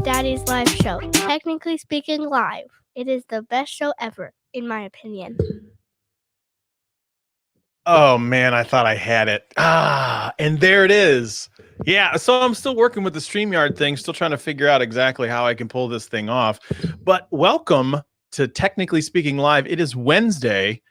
Daddy's live show, Technically Speaking Live. It is the best show ever, in my opinion. Oh, man, I thought I had it. And there it is. Yeah, so I'm still working with the StreamYard thing, still trying to figure out exactly how I can pull this thing off. But welcome to Technically Speaking Live. It is Wednesday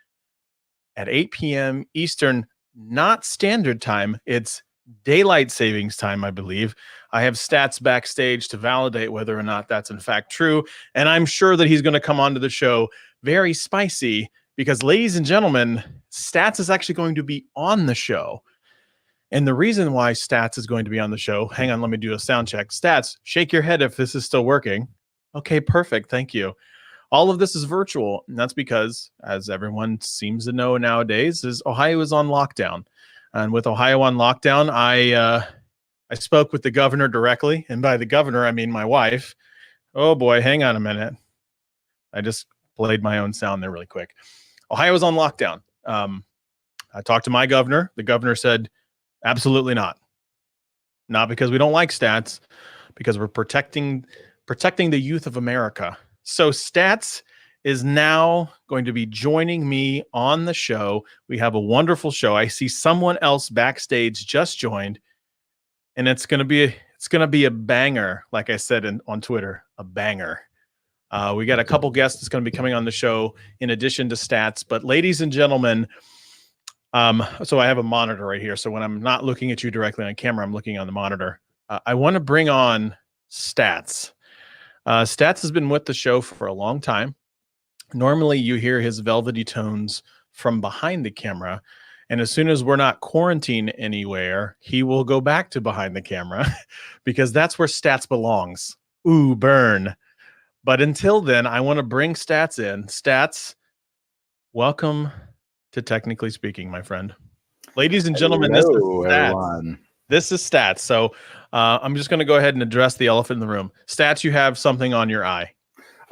at 8 p.m. Eastern, not standard time. It's daylight savings time, I believe. I have Stats backstage to validate whether or not that's in fact true. And I'm sure that he's going to come onto the show very spicy because, ladies and gentlemen, Stats is actually going to be on the show. And the reason why Stats is going to be on the show, hang on, let me do a sound check. Stats, shake your head if this is still working. Okay, perfect. Thank you. All of this is virtual, and that's because, as everyone seems to know nowadays, is Ohio is on lockdown. And with Ohio on lockdown, I spoke with the governor directly, and by the governor, I mean my wife. Oh boy, hang on a minute. I just played my own sound there really quick. Ohio is on lockdown. I talked to my governor. The governor said, absolutely not. Not because we don't like Stats, because we're protecting the youth of America. So Stats is now going to be joining me on the show. We have a wonderful show. I see someone else backstage just joined, and it's going to be a banger. Like I said on Twitter, a banger. We got a couple guests that's going to be coming on the show in addition to Stats. But ladies and gentlemen, so I have a monitor right here. So when I'm not looking at you directly on camera, I'm looking on the monitor. I want to bring on Stats. Stats has been with the show for a long time. Normally you hear his velvety tones from behind the camera. And as soon as we're not quarantined anywhere, he will go back to behind the camera because that's where Stats belongs. Ooh, burn. But until then, I want to bring Stats in. Stats, welcome to Technically Speaking, my friend. Ladies and gentlemen, this is Stats. Everyone. This is Stats. So I'm just going to go ahead and address the elephant in the room. Stats, you have something on your eye.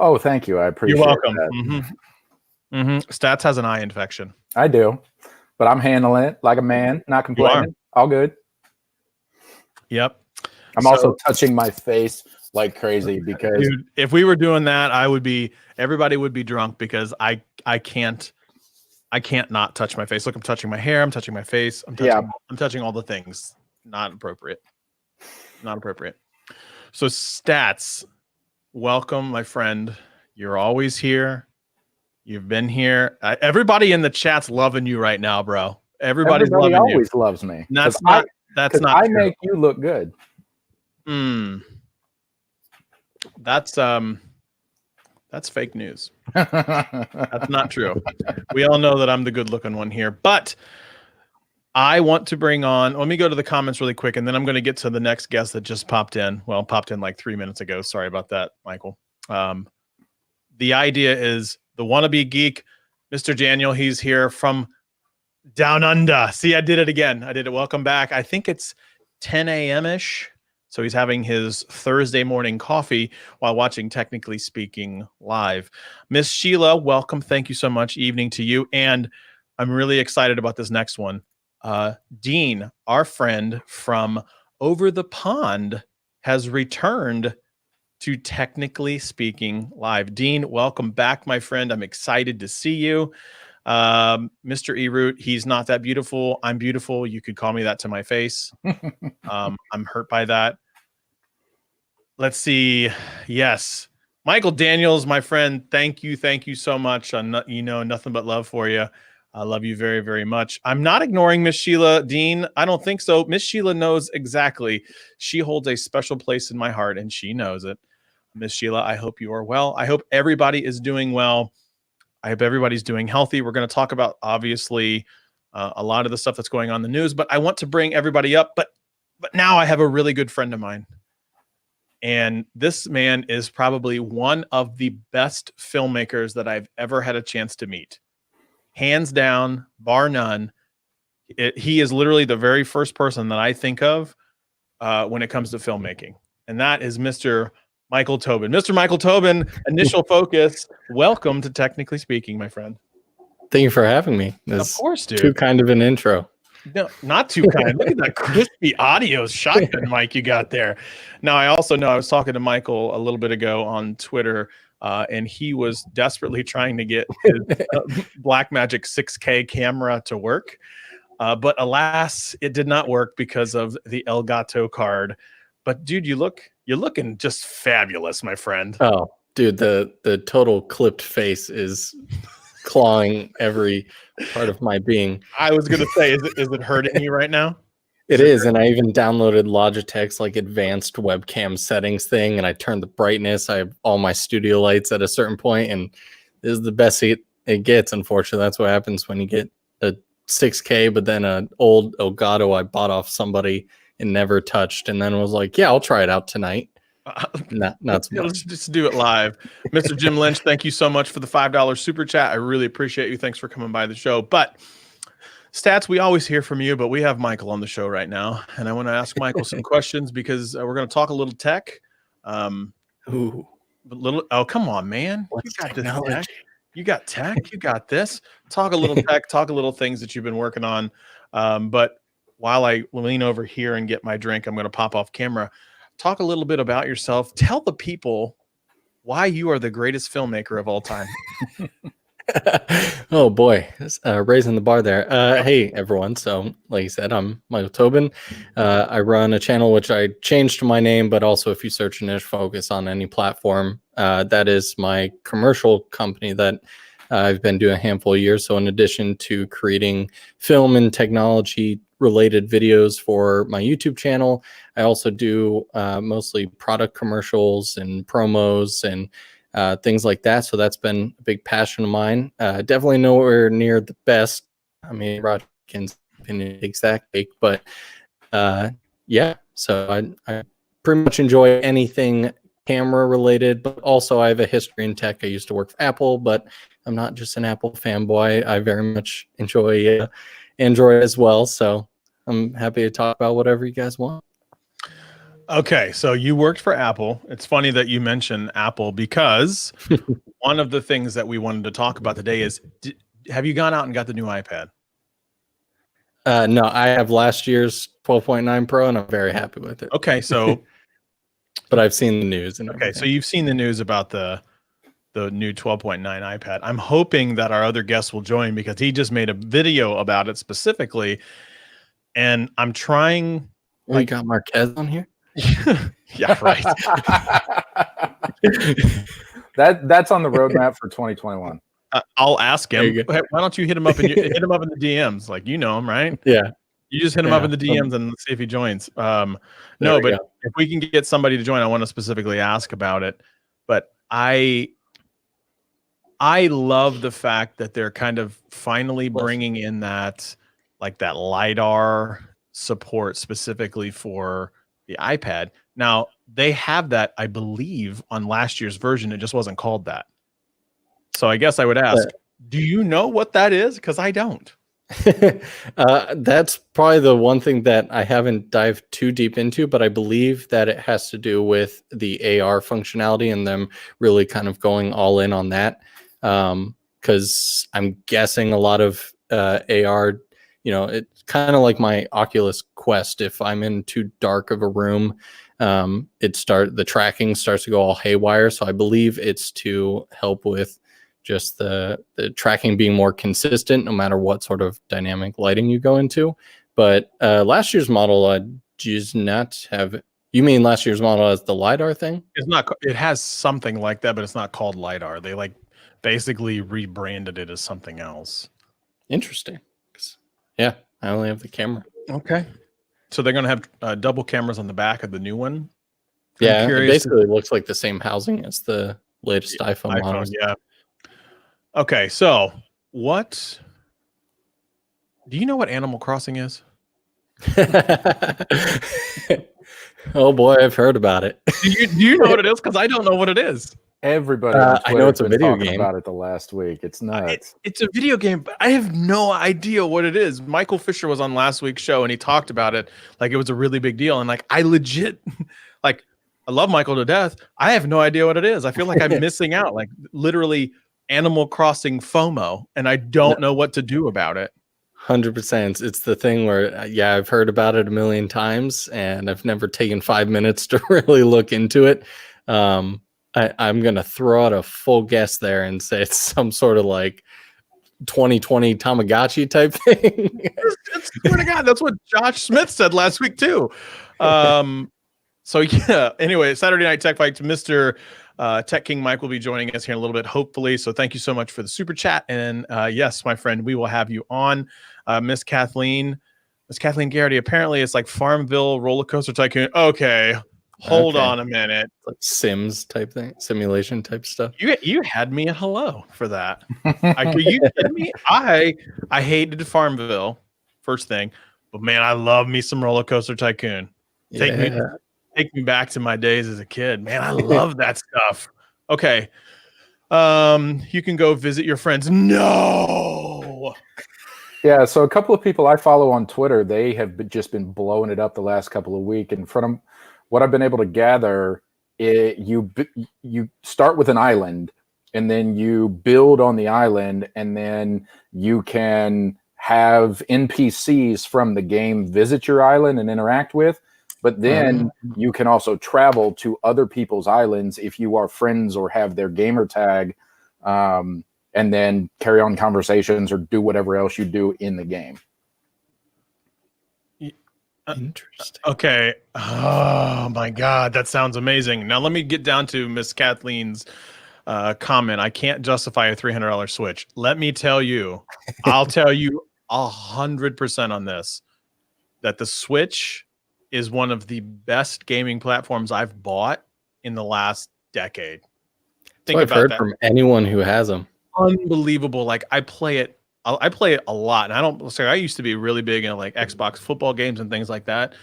Oh, thank you. I appreciate it. You're welcome. Stats has an eye infection. I do, but I'm handling it like a man, not complaining. All good. Yep. I'm also touching my face like crazy because dude, if we were doing that, everybody would be drunk because I can't not touch my face. Look, I'm touching my hair. I'm touching my face. I'm touching all the things. Not appropriate. Not appropriate. So Stats, welcome, my friend. You're always here. You've been here. Everybody in the chat's loving you right now, bro. Everybody always loves me. That's not I true. Make you look good. That's fake news. That's not true. We all know that I'm the good looking one here, but I want to bring on, let me go to the comments really quick, and then I'm going to get to the next guest that just popped in. Well, popped in like 3 minutes ago. Sorry about that, Michael. The idea is the wannabe geek, Mr. Daniel. He's here from down under. See, I did it again. I did it. Welcome back. I think it's 10 a.m.-ish. So he's having his Thursday morning coffee while watching Technically Speaking Live. Miss Sheila, welcome. Thank you so much. Evening to you. And I'm really excited about this next one. Dean, our friend from over the pond, has returned to Technically Speaking Live. Dean, welcome back, my friend. I'm excited to see you. Mr. E-Root, he's not that beautiful. I'm beautiful. You could call me that to my face. I'm hurt by that. Let's see. Yes. Michael Daniels, my friend. Thank you. Thank you so much. Nothing but love for you. I love you very, very much. I'm not ignoring Miss Sheila. Dean, I don't think so. Miss Sheila knows exactly. She holds a special place in my heart, and she knows it. Miss Sheila, I hope you are well. I hope everybody is doing well. I hope everybody's doing healthy. We're going to talk about, obviously, a lot of the stuff that's going on in the news, but I want to bring everybody up. But now I have a really good friend of mine. And this man is probably one of the best filmmakers that I've ever had a chance to meet. Hands down, bar none. He is literally the very first person that I think of when it comes to filmmaking. And that is Mr. Michael Tobin. Mr. Michael Tobin, initial focus. Welcome to Technically Speaking, my friend. Thank you for having me. Of course, dude. Too kind of an intro. No, not too kind. Look at that crispy audio shotgun mic you got there. Now, I also know I was talking to Michael a little bit ago on Twitter, and he was desperately trying to get his Blackmagic 6K camera to work. But alas, it did not work because of the Elgato card. But dude, you're looking just fabulous, my friend. Oh, dude, the total clipped face is clawing every part of my being. I was gonna say, is it hurting you right now? It is, and I even downloaded Logitech's like advanced webcam settings thing, and I turned the brightness. I have all my studio lights at a certain point, and this is the best it gets. Unfortunately, that's what happens when you get a 6K, but then an old Elgato I bought off somebody and never touched, and then was like, yeah, I'll try it out tonight. Not so much. Let's just do it live. Mr. Jim Lynch, thank you so much for the $5 super chat. I really appreciate you. Thanks for coming by the show. But Stats, we always hear from you, but we have Michael on the show right now, and I want to ask Michael some questions because we're going to talk a little tech. Ooh, Oh, come on, man! What's You got technology? this tech. You got tech. You got this. Talk a little tech. Talk a little things that you've been working on. But while I lean over here and get my drink, I'm going to pop off camera. Talk a little bit about yourself. Tell the people why you are the greatest filmmaker of all time. Oh boy, raising the bar there. Hey everyone, so like you said, I'm Michael Tobin. I run a channel which I changed my name, but also if you search niche focus on any platform, that is my commercial company that I've been doing a handful of years. So in addition to creating film and technology related videos for my YouTube channel, I also do mostly product commercials and promos and things like that. So that's been a big passion of mine. Definitely nowhere near the best. I mean, Roger can opinion exact cake, but yeah. So I pretty much enjoy anything camera related, but also I have a history in tech. I used to work for Apple, but I'm not just an Apple fanboy. I very much enjoy Android as well. So I'm happy to talk about whatever you guys want. Okay, so you worked for Apple. It's funny that you mention Apple because one of the things that we wanted to talk about today is, have you gone out and got the new iPad? No, I have last year's 12.9 Pro, and I'm very happy with it. Okay, so but I've seen the news. And okay, so you've seen the news about the new 12.9 iPad. I'm hoping that our other guest will join because he just made a video about it specifically, and I'm trying. We got Marquez on here. Yeah, right. That's on the roadmap for 2021. I'll ask him. Hey, why don't you hit him up and hit him up in the DMs? Like, you know him, right? Yeah. You just hit him up in the DMs and see if he joins. No, but if we can get somebody to join, I want to specifically ask about it. But I love the fact that they're kind of finally bringing in that LiDAR support specifically for the iPad. Now, they have that, I believe, on last year's version. It just wasn't called that. So I guess I would ask, do you know what that is? Because I don't. That's probably the one thing that I haven't dived too deep into, but I believe that it has to do with the AR functionality and them really kind of going all in on that. Because I'm guessing a lot of AR, it's kind of like my Oculus Quest. If I'm in too dark of a room, the tracking starts to go all haywire. So I believe it's to help with just the tracking being more consistent no matter what sort of dynamic lighting you go into. But last year's model does not have. You mean last year's model has the LiDAR thing? It's not. It has something like that, but it's not called LiDAR. They basically rebranded it as something else. Interesting. Yeah, I only have the camera. Okay. So they're going to have double cameras on the back of the new one? Yeah, it basically looks like the same housing as the latest iPhone models. Yeah. Okay, so do you know what Animal Crossing is? Oh boy, I've heard about it. Do you know what it is? Because I don't know what it is. Everybody on Twitter I know it's a video talking game about it the last week. It's nuts. It's a video game, but I have no idea what it is. Michael Fisher was on last week's show and he talked about it like it was a really big deal. And I legit, I love Michael to death. I have no idea what it is. I feel like I'm missing out, literally Animal Crossing FOMO, and I don't know what to do about it. 100%. It's the thing where, yeah, I've heard about it a million times, and I've never taken 5 minutes to really look into it. I'm gonna throw out a full guess there and say it's some sort of like 2020 Tamagotchi type thing. Swear to God, that's what Josh Smith said last week too. So yeah. Anyway, Saturday Night Tech Fights, Mr. Tech King Mike will be joining us here in a little bit, hopefully. So thank you so much for the super chat. And yes, my friend, we will have you on. Miss Kathleen Garrity. Apparently, it's like Farmville Roller Coaster Tycoon. Okay, hold on a minute. Like Sims type thing, simulation type stuff. You had me at hello for that. Are you kidding me? I hated Farmville first thing, but man, I love me some Roller Coaster Tycoon. Take me back to my days as a kid. Man, I love that stuff. Okay. You can go visit your friends. No. Yeah, so a couple of people I follow on Twitter, they have just been blowing it up the last couple of weeks. And from what I've been able to gather, you start with an island, and then you build on the island, and then you can have NPCs from the game visit your island and interact with. But then you can also travel to other people's islands if you are friends or have their gamer tag, and then carry on conversations or do whatever else you do in the game. Interesting. Okay. Oh my God, that sounds amazing. Now let me get down to Miss Kathleen's comment. I can't justify a $300 Switch. Let me tell you, I'll tell you 100% on this, that the Switch is one of the best gaming platforms I've bought in the last decade. Think about I've heard that. From anyone who has them. Unbelievable. Like I play it a lot. And I don't say I used to be really big in like Xbox football games and things like that.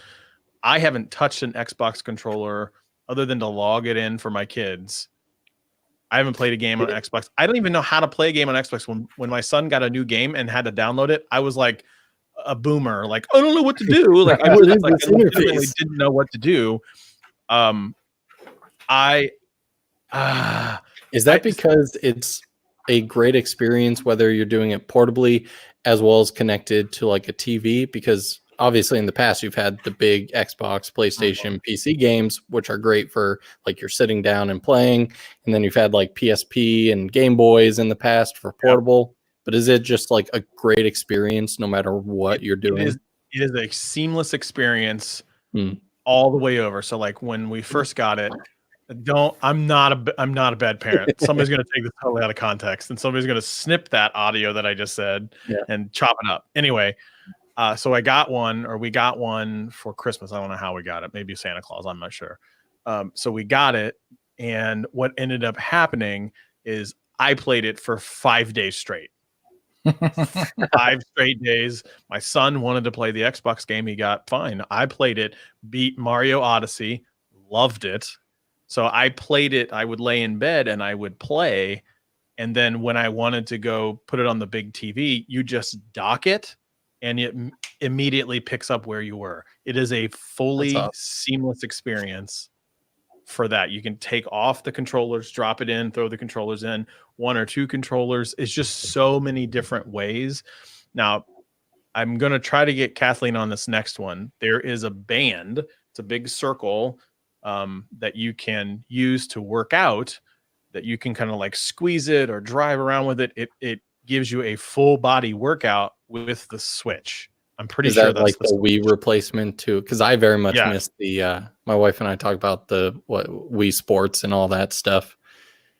I haven't touched an Xbox controller other than to log it in for my kids. I haven't played a game on Xbox. I don't even know how to play a game on Xbox. When my son got a new game and had to download it, I was like a boomer. Like, I don't know what to do. Like I legitimately didn't know what to do. Is that because it's a great experience whether you're doing it portably as well as connected to like a TV? Because obviously in the past you've had the big Xbox, PlayStation, PC games, which are great for like you're sitting down and playing, and then you've had like PSP and Game Boys in the past for portable. But is it just like a great experience no matter what you're doing? It is a seamless experience all the way over. So like when we first got it, I'm not a bad parent. Somebody's going to take this totally out of context, and somebody's going to snip that audio that I just said and chop it up. Anyway, so we got one for Christmas. I don't know how we got it. Maybe Santa Claus. I'm not sure. So we got it, and what ended up happening is I played it for 5 days straight. 5 straight days. My son wanted to play the Xbox game. He got fine. I played it, beat Mario Odyssey, loved it. So I played it. I would lay in bed and I would play. And then when I wanted to go put it on the big TV, you just dock it and it immediately picks up where you were. It is a fully seamless experience for that. You can take off the controllers, drop it in, throw the controllers in, 1 or 2 controllers. It's just so many different ways. Now, I'm going to try to get Kathleen on this next one. There is a band. It's a big circle that you can use to work out, that you can kind of like squeeze it or drive around with it. It gives you a full body workout with the Switch. I'm pretty sure that's like the Wii replacement too, because I very much missed the my wife and I talk about the Wii Sports and all that stuff.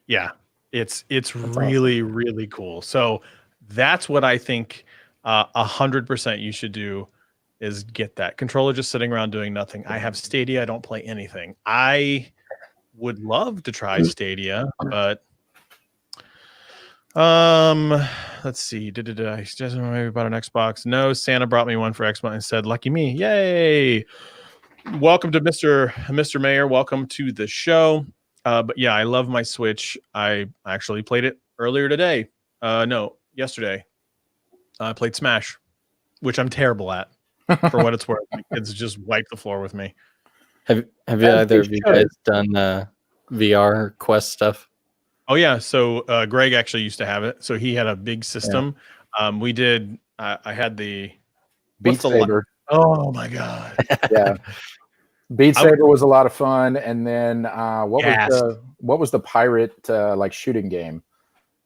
Yeah, it's really awesome. Really cool. So that's what I think 100% you should do, is get that controller just sitting around doing nothing. I have Stadia. I don't play anything. I would love to try Stadia, but let's see. Did I suggest maybe about an Xbox? No, Santa brought me one for Xbox and said, lucky me. Yay. Welcome to Mr. Mayor. Welcome to the show. But yeah, I love my Switch. I actually played it earlier today. No, yesterday. I played Smash, which I'm terrible at. For what it's worth, my kids just wipe the floor with me. Have either of you guys done VR Quest stuff? Oh yeah, so Greg actually used to have it. So he had a big system. We did. I had the Beat what's the Saber. oh my god! Yeah. Beat I would- Saber was a lot of fun. And then Yes. what was the pirate like shooting game?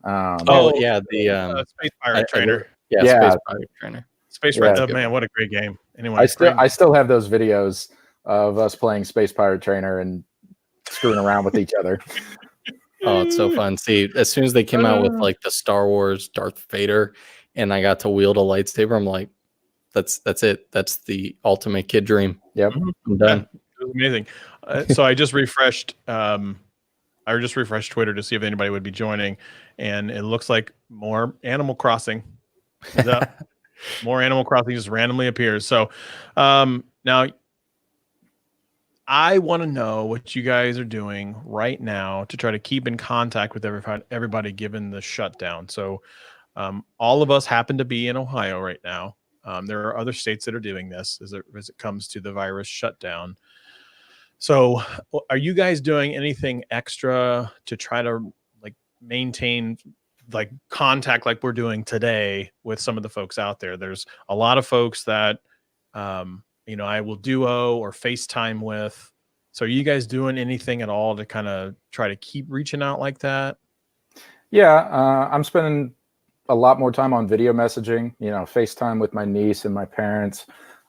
Oh yeah, the Space Pirate Trainer. yeah, Yeah. Space Pirate Trainer. Space Yeah. Pirate. Oh man, what a great game! Anyway, I still have those videos of us playing Space Pirate Trainer and screwing around with each other. Oh, it's so fun. See, as soon as they came out with like the Star Wars Darth Vader and I got to wield a lightsaber, I'm like, that's it. That's the ultimate kid dream. Yep. I'm done. Yeah, it was amazing. So I just refreshed. I just refreshed Twitter to see if anybody would be joining, and it looks like more Animal Crossing is up. More Animal Crossing just randomly appears. So now I want to know what you guys are doing right now to try to keep in contact with everybody given the shutdown. So all of us happen to be in Ohio right now. There are other states that are doing this as it comes to the virus shutdown. So are you guys doing anything extra to try to like maintain like contact like we're doing today with some of the folks out there? There's a lot of folks that I will duo or FaceTime with. So are you guys doing anything at all to kind of try to keep reaching out like that? Yeah, I'm spending a lot more time on video messaging, FaceTime with my niece and my parents,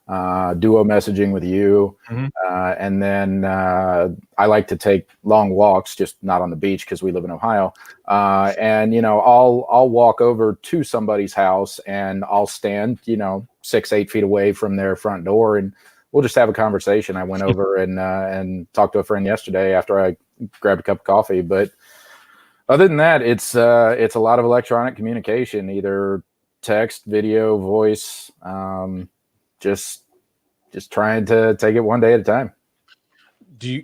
duo messaging with you. Mhm. And then I like to take long walks, just not on the beach because we live in Ohio. And I'll walk over to somebody's house and I'll stand, 6-8 feet away from their front door, and we'll just have a conversation. I went over and talked to a friend yesterday after I grabbed a cup of coffee. But other than that, it's a lot of electronic communication, either text, video, voice, just trying to take it one day at a time. Do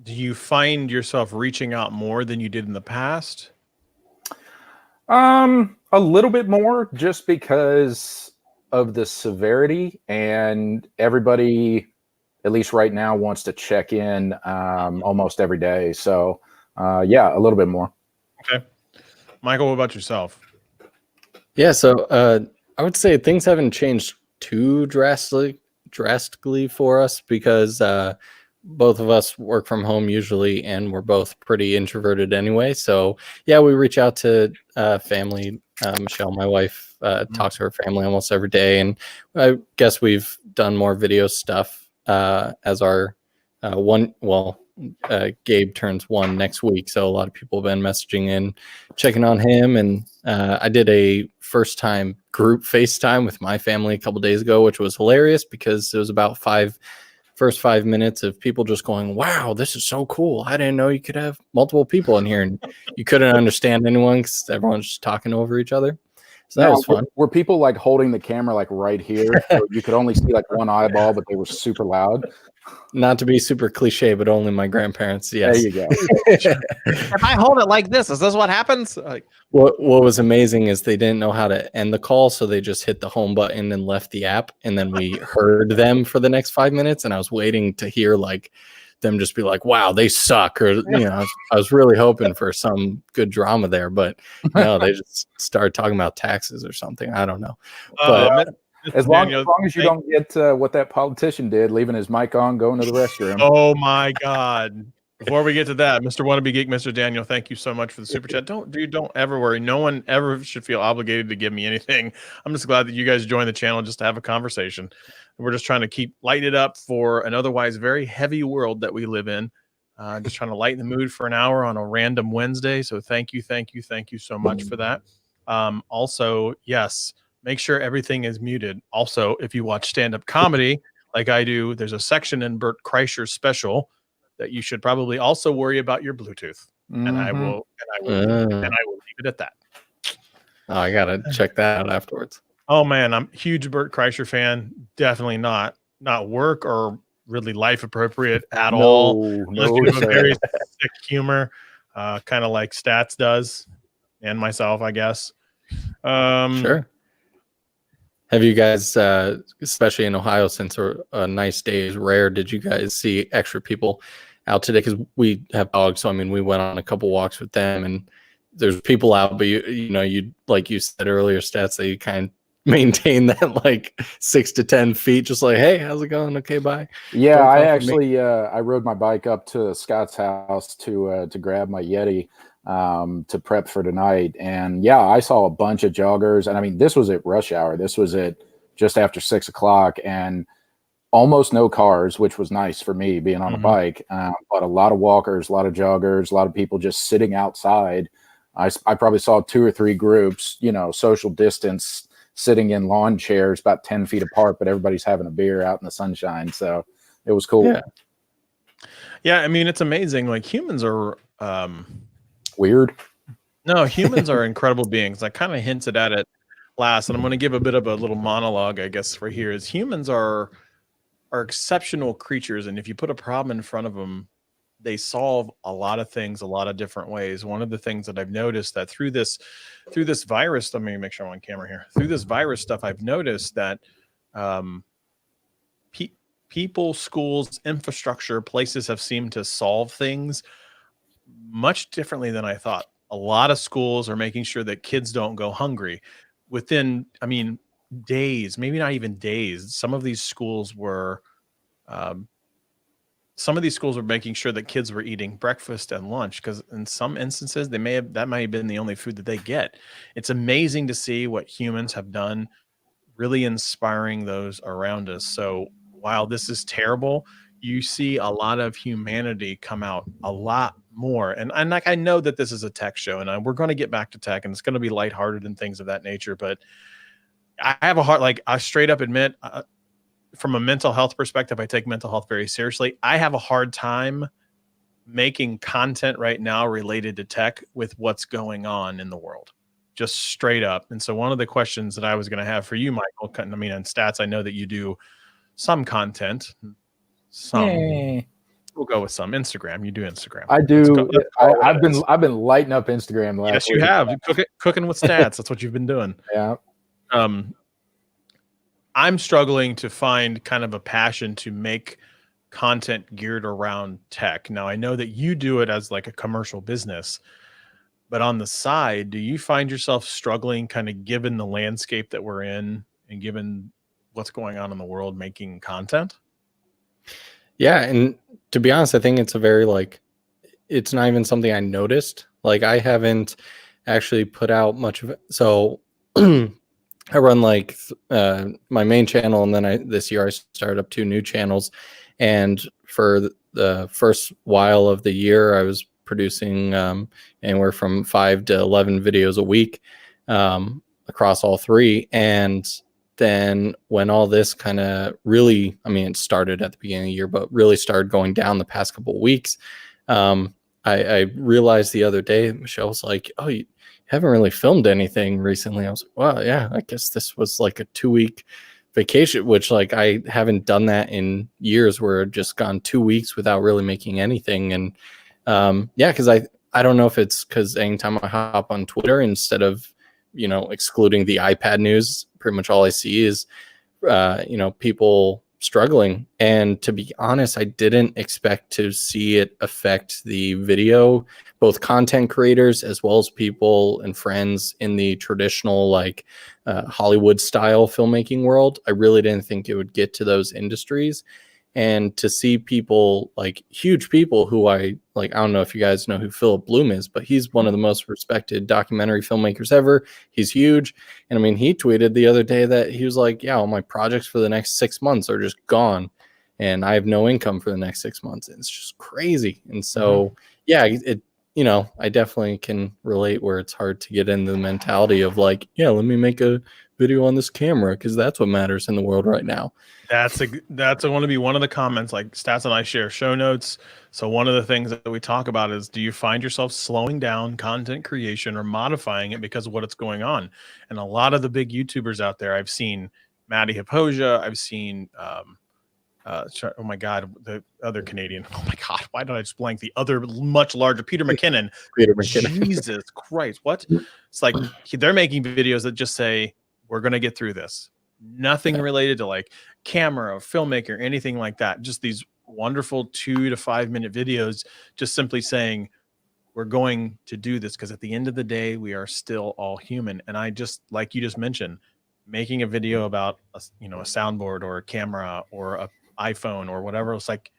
you find yourself reaching out more than you did in the past? A little bit more, just because of the severity, and everybody, at least right now, wants to check in almost every day. So yeah, a little bit more. Okay. Michael, what about yourself? Yeah, so I would say things haven't changed too drastically for us because both of us work from home usually, and we're both pretty introverted anyway. So yeah, we reach out to family. Michelle, my wife, talks to her family almost every day, and I guess we've done more video stuff as our Gabe turns 1 next week, so a lot of people have been messaging in, checking on him, and I did a first time group FaceTime with my family a couple days ago, which was hilarious because it was about first 5 minutes of people just going, "Wow, this is so cool! I didn't know you could have multiple people in here," and you couldn't understand anyone because everyone's just talking over each other. So that was fun. Were people like holding the camera like right here? So you could only see like one eyeball, but they were super loud. Not to be super cliche, but only my grandparents. Yes. There you go. If I hold it like this, is this what happens? What was amazing is they didn't know how to end the call, so they just hit the home button and left the app, and then we heard them for the next 5 minutes, and I was waiting to hear like them just be like, "Wow, they suck," or I was really hoping for some good drama there, but no, they just started talking about taxes or something. I don't know. But as long as you don't get what that politician did, leaving his mic on, going to the restroom. Oh my God. Before we get to that, Mr. Wannabe Geek, Mr. Daniel, thank you so much for the super chat. Don't ever worry. No one ever should feel obligated to give me anything. I'm just glad that you guys joined the channel just to have a conversation. We're just trying to lighten it up for an otherwise very heavy world that we live in. Just trying to lighten the mood for an hour on a random Wednesday. So thank you so much for that. Also, yes, make sure everything is muted. Also, if you watch stand-up comedy like I do, there's a section in Bert Kreischer's special that you should probably also worry about your Bluetooth. And I will leave it at that. Oh, I gotta check that out afterwards. Oh man, I'm a huge Bert Kreischer fan. Definitely not work or really life appropriate at all. Unless you have a very sick humor, kind of like Stats does, and myself, I guess. Sure. Have you guys, especially in Ohio, since a nice day is rare, did you guys see extra people out today? Because we have dogs, so I mean, we went on a couple walks with them, and there's people out, but you know, you, like you said earlier, Stats, that you kind of maintain that like 6 to 10 feet, just like, hey, how's it going? Okay, bye. Yeah, Don't I come for me. actually I rode my bike up to Scott's house to grab my Yeti to prep for tonight, and yeah, I saw a bunch of joggers, and I mean, this was at rush hour. This was at just after 6 o'clock, and almost no cars, which was nice for me being on a bike, but a lot of walkers, a lot of joggers, a lot of people just sitting outside. I probably saw 2 or 3 groups, you know, social distance, sitting in lawn chairs about 10 feet apart, but everybody's having a beer out in the sunshine. So it was cool. Yeah. I mean, it's amazing. Like humans are Weird. No, humans are incredible beings. I kind of hinted at it last, and I'm going to give a bit of a little monologue, I guess, for here. Is humans are exceptional creatures, and if you put a problem in front of them, they solve a lot of things a lot of different ways. One of the things that I've noticed that through this virus, let me make sure I'm on camera here. Through this virus stuff, I've noticed that people, schools, infrastructure, places have seemed to solve things much differently than I thought. A lot of schools are making sure that kids don't go hungry within, I mean, days, maybe not even days. Some of these schools were making sure that kids were eating breakfast and lunch, because in some instances that might have been the only food that they get. It's amazing to see what humans have done, really inspiring those around us. So while this is terrible, you see a lot of humanity come out a lot more. And like, I know that this is a tech show, and we're going to get back to tech, and it's going to be lighthearted and things of that nature. But I have a heart, like I straight up admit, from a mental health perspective, I take mental health very seriously. I have a hard time making content right now related to tech with what's going on in the world, just straight up. And so one of the questions that I was going to have for you, Michael, I mean, on Stats, I know that you do some content, we'll go with some Instagram. You do Instagram. I do. I've been lighting up Instagram last Yes, week. you have. Cooking with Stats. That's what you've been doing. Yeah. I'm struggling to find kind of a passion to make content geared around tech. Now, I know that you do it as like a commercial business, but on the side, do you find yourself struggling, kind of given the landscape that we're in and given what's going on in the world, making content? Yeah, and to be honest, I think it's a very it's not even something I noticed. Like, I haven't actually put out much of it. So I run my main channel, and then this year I started up 2 new channels. And for the first while of the year, I was producing anywhere from 5 to 11 videos a week across all 3. And then when all this kind of really, I mean, it started at the beginning of the year, but really started going down the past couple of weeks, I realized the other day, Michelle was like, "Oh, you haven't really filmed anything recently." I was like, "Well, yeah, I guess this was like a 2-week vacation," which like I haven't done that in years, where I've just gone 2 weeks without really making anything. And yeah, because I don't know if it's because anytime I hop on Twitter, instead of, you know, excluding the iPad news, pretty much all I see is you know, people struggling. And to be honest, I didn't expect to see it affect the video, both content creators as well as people and friends in the traditional Hollywood style filmmaking world. I really didn't think it would get to those industries. And to see people, like huge people who I don't know if you guys know who Philip Bloom is, but he's one of the most respected documentary filmmakers ever. He's huge. And I mean, he tweeted the other day that he was like, "Yeah, all my projects for the next 6 months are just gone, and I have no income for the next 6 months." And it's just crazy. And so, yeah, you know, I definitely can relate where it's hard to get into the mentality of like, yeah, let me make a video on this camera because that's what matters in the world right now. That's going to be one of the comments. Like, Stats and I share show notes. So one of the things that we talk about is, do you find yourself slowing down content creation or modifying it because of what it's going on? And a lot of the big YouTubers out there, I've seen Maddie Hipposia, I've seen oh my God, the other Canadian. Oh my God, why did I just blank? The other much larger Peter McKinnon. Jesus Christ, what? It's like they're making videos that just say, "We're going to get through this." Nothing related to like camera or filmmaker, anything like that. Just these wonderful 2 to 5 minute videos, just simply saying, we're going to do this because at the end of the day, we are still all human. And I just, like you just mentioned, making a video about a soundboard or a camera or a iPhone or whatever, it's like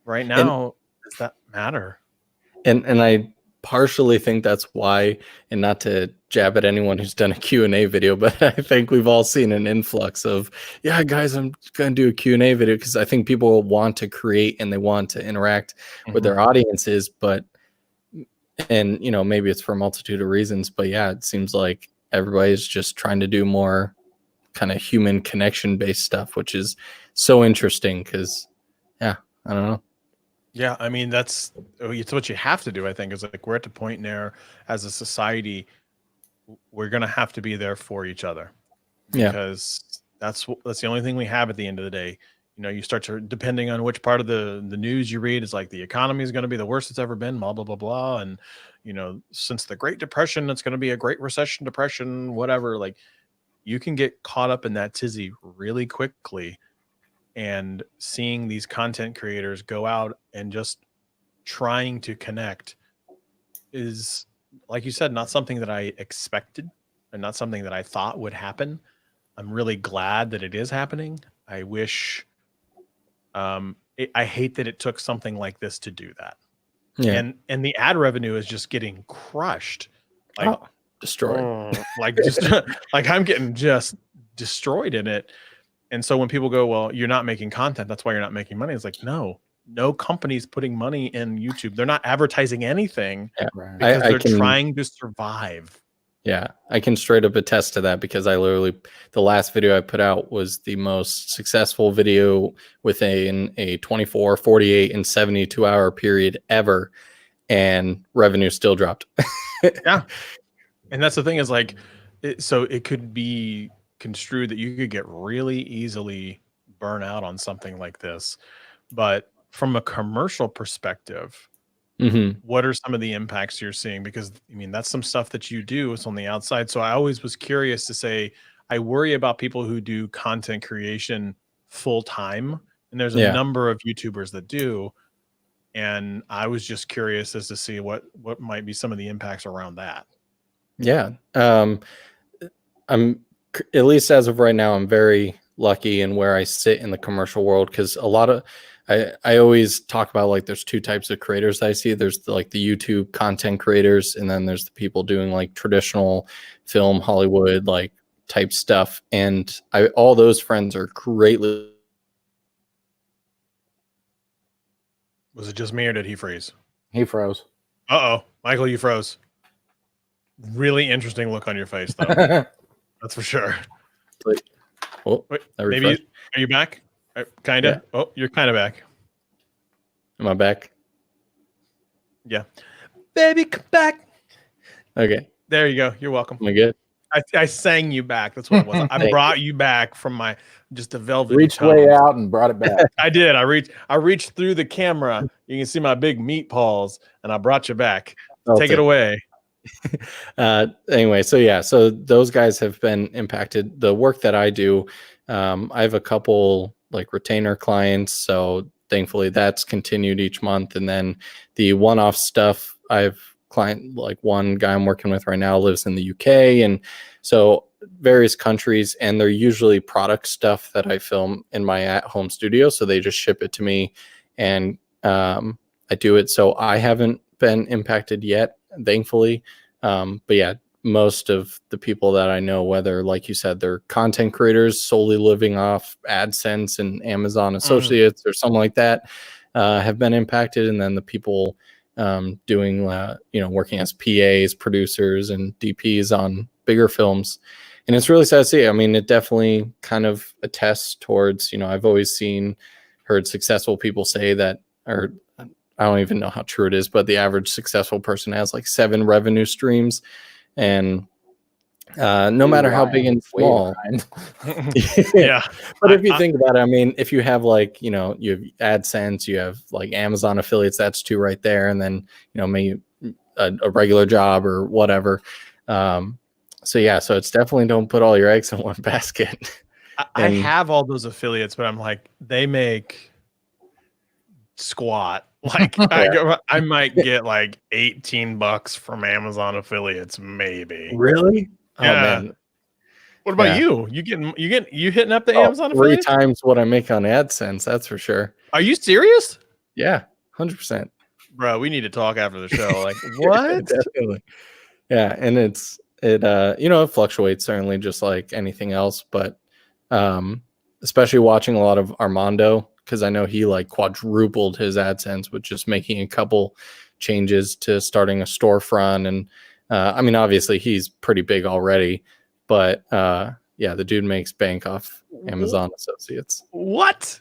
right now, does that matter? And I partially think that's why, and not to jab at anyone who's done a Q&A video, but I think we've all seen an influx of, yeah, guys, I'm going to do a Q&A video because I think people want to create and they want to interact with their audiences, and maybe it's for a multitude of reasons, but yeah, it seems like everybody's just trying to do more kind of human connection based stuff, which is so interesting because, yeah, I don't know. Yeah, I mean, it's what you have to do, I think, is like we're at the point now as a society, we're going to have to be there for each other because that's the only thing we have at the end of the day. You start to, depending on which part of the news you read, it's like the economy is going to be the worst it's ever been, blah, blah, blah, blah. And, since the Great Depression, it's going to be a Great Recession, depression, whatever. Like you can get caught up in that tizzy really quickly. And seeing these content creators go out and just trying to connect is, like you said, not something that I expected and not something that I thought would happen. I'm really glad that it is happening. I wish, I hate that it took something like this to do that. Yeah. And the ad revenue is just getting crushed. Like destroyed. Like just like I'm getting just destroyed in it. And so when people go, well, you're not making content, that's why you're not making money. It's like, no company's putting money in YouTube. They're not advertising anything because they're trying to survive. Yeah, I can straight up attest to that because the last video I put out was the most successful video within a 24, 48, and 72 hour period ever. And revenue still dropped. Yeah. And that's the thing is like, so it could be construed that you could get really easily burn out on something like this. But from a commercial perspective, what are some of the impacts you're seeing? Because I mean, that's some stuff that you do. It's on the outside. So I always was curious to say, I worry about people who do content creation full time. And there's a number of YouTubers that do. And I was just curious as to see what might be some of the impacts around that. Yeah. I'm, at least as of right now, I'm very lucky in where I sit in the commercial world because a lot of, I always talk about like there's two types of creators that I see. There's the YouTube content creators, and then there's the people doing like traditional film, Hollywood like type stuff. And all those friends are greatly. Was it just me or did he freeze? He froze. Uh-oh. Michael, you froze. Really interesting look on your face, though. That's for sure. Wait, maybe are you back? Kind of. Yeah. Oh, you're kind of back. Am I back? Yeah. Baby, come back. Okay. There you go. You're welcome. Am I good? I sang you back. That's what it was. I brought you back from my just a velvet. Reached way out and brought it back. I did. I reached through the camera. You can see my big meat paws, and I brought you back. Take it away. Anyway, so those guys have been impacted. The work that I do, I have a couple like retainer clients, so thankfully that's continued each month. And then the one-off stuff, I've client like one guy I'm working with right now lives in the UK, and so various countries, and they're usually product stuff that I film in my at-home studio, so they just ship it to me and I do it. So I haven't been impacted yet, thankfully. But yeah, most of the people that I know, whether, like you said, they're content creators solely living off AdSense and Amazon Associates or something like that, have been impacted. And then the people doing, working as PAs, producers, and DPs on bigger films. And it's really sad to see. I mean, it definitely kind of attests towards, I've always heard successful people say that, or I don't even know how true it is, but the average successful person has like 7 revenue streams. And no matter how big and small. Yeah. But if you think about it, I mean, if you have like, you have AdSense, you have like Amazon affiliates, that's 2 right there. And then, maybe a regular job or whatever. So it's definitely don't put all your eggs in one basket. I have all those affiliates, but I'm like, they make squat. Like I might get like $18 from Amazon affiliates, maybe. Really? Yeah. Oh man. What about Yeah. you? You hitting up the Amazon Three affiliates? times what I make on AdSense, that's for sure. Are you serious? Yeah, 100%. Bro, we need to talk after the show. Like, what? Definitely. Yeah, and it it fluctuates certainly just like anything else, but especially watching a lot of Armando, because I know he like quadrupled his AdSense with just making a couple changes to starting a storefront. And I mean, obviously he's pretty big already, but yeah, the dude makes bank off Amazon Associates. What?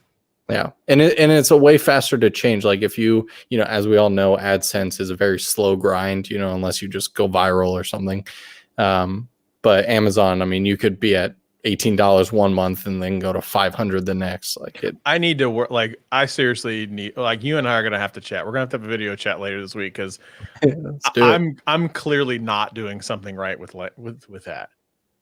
Yeah. And it's a way faster to change. Like if as we all know, AdSense is a very slow grind, unless you just go viral or something. But Amazon, I mean, you could be at $18 one month and then go to 500 the next. I need to work. Like, I seriously need, like, you and I are going to have to chat. We're going to have a video chat later this week because I'm clearly not doing something right with that.